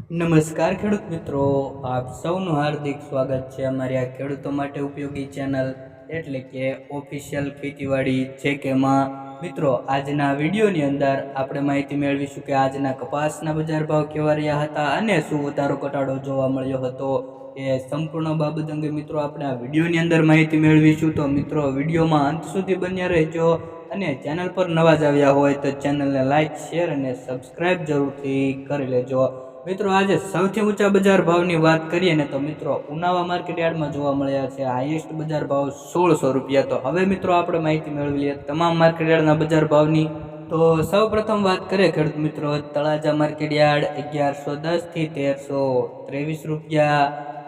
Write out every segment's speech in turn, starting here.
નમસ્કાર ખેડૂત મિત્રો, આપ સૌનું હાર્દિક સ્વાગત છે અમારી આ ખેડૂતો માટે ઉપયોગી ચેનલ એટલે કે ઓફિશિયલ ખેતીવાડી છે કે માં. મિત્રો, આજના વિડીયોની અંદર આપણે માહિતી મેળવીશું કે આજના કપાસના બજાર ભાવ કેવા રહ્યા હતા અને શું વધારો ઘટાડો જોવા મળ્યો હતો. એ સંપૂર્ણ બાબત અંગે મિત્રો આપણે આ વિડીયોની અંદર માહિતી મેળવીશું. તો મિત્રો, વિડીયોમાં અંત સુધી બન્યા રહેજો અને ચેનલ પર નવા જ આવ્યા હોય તો ચેનલને લાઇક, શેર અને સબસ્ક્રાઈબ જરૂરથી કરી લેજો. મિત્રો, આજે સૌથી ઊંચા બજાર ભાવની વાત કરીએ ને તો મિત્રો ઉનાવા માર્કેટ યાર્ડમાં જોવા મળ્યા છે હાઈએસ્ટ બજાર ભાવ 1600 રૂપિયા. તો હવે મિત્રો આપણે માહિતી મેળવી લઈએ તમામ માર્કેટ યાર્ડના બજાર ભાવની. તો સૌ પ્રથમ વાત કરીએ ખેડૂત મિત્રો, તળાજા માર્કેટ યાર્ડ 1110 થી 1323 રૂપિયા.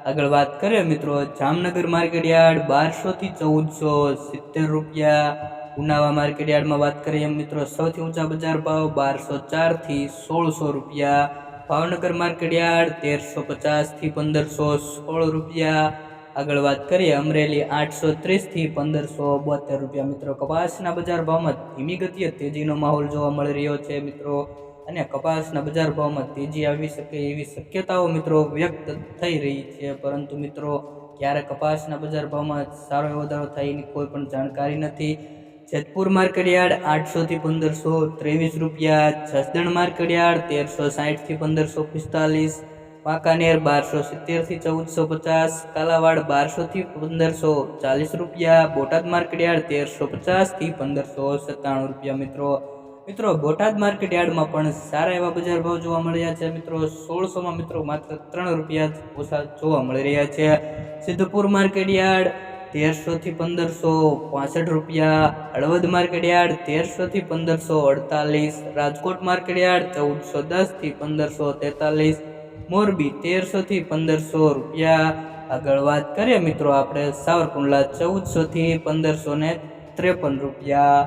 આગળ વાત કરીએ મિત્રો, જામનગર માર્કેટ યાર્ડ 1200 થી 1470 રૂપિયા. ઉનાવા માર્કેટ યાર્ડમાં વાત કરીએ મિત્રો, સૌથી ઊંચા બજાર ભાવ 1204 થી 1600 રૂપિયા. ભાવનગર માર્કેટ યાર્ડ 1350 થી 1516 રૂપિયા. આગળ વાત કરીએ અમરેલી 830 થી 1572 રૂપિયા. મિત્રો, કપાસના બજાર ભાવમાં ધીમી ગતિએ તેજીનો માહોલ જોવા મળી રહ્યો છે મિત્રો, અને કપાસના બજાર ભાવમાં તેજી આવી શકે એવી શક્યતાઓ મિત્રો વ્યક્ત થઈ રહી છે, પરંતુ મિત્રો ક્યારે કપાસના બજાર ભાવમાં સારો એવો વધારો થાય એની કોઈ પણ જાણકારી નથી. જેતપુર માર્કેટ યાર્ડ 800 થી 1523 રૂપિયા. જસદણ માર્કેટ યાર્ડ 1360 થી 1545. વાંકાનેર 1270 થી 1450. કાલાવાડ 1200 થી 1540 રૂપિયા. બોટાદ માર્કેટ યાર્ડ 1350 થી 1597 રૂપિયા. મિત્રો બોટાદ માર્કેટ યાર્ડમાં પણ સારા એવા બજાર ભાવ જોવા મળ્યા છે મિત્રો. 1600માં મિત્રો માત્ર 3 રૂપિયા ઓછા જોવા મળી રહ્યા છે. સિદ્ધપુર માર્કેટ યાર્ડ 1300 થી 1565 રૂપિયા. હળવદ માર્કેટ યાર્ડ 1300 થી 1548. રાજકોટ માર્કેટ યાર્ડ 1410 થી 1543. મોરબી 1300 થી 1500 રૂપિયા. આગળ વાત કરીએ મિત્રો આપણે સાવરકુંડલા 1400 થી 1553 રૂપિયા.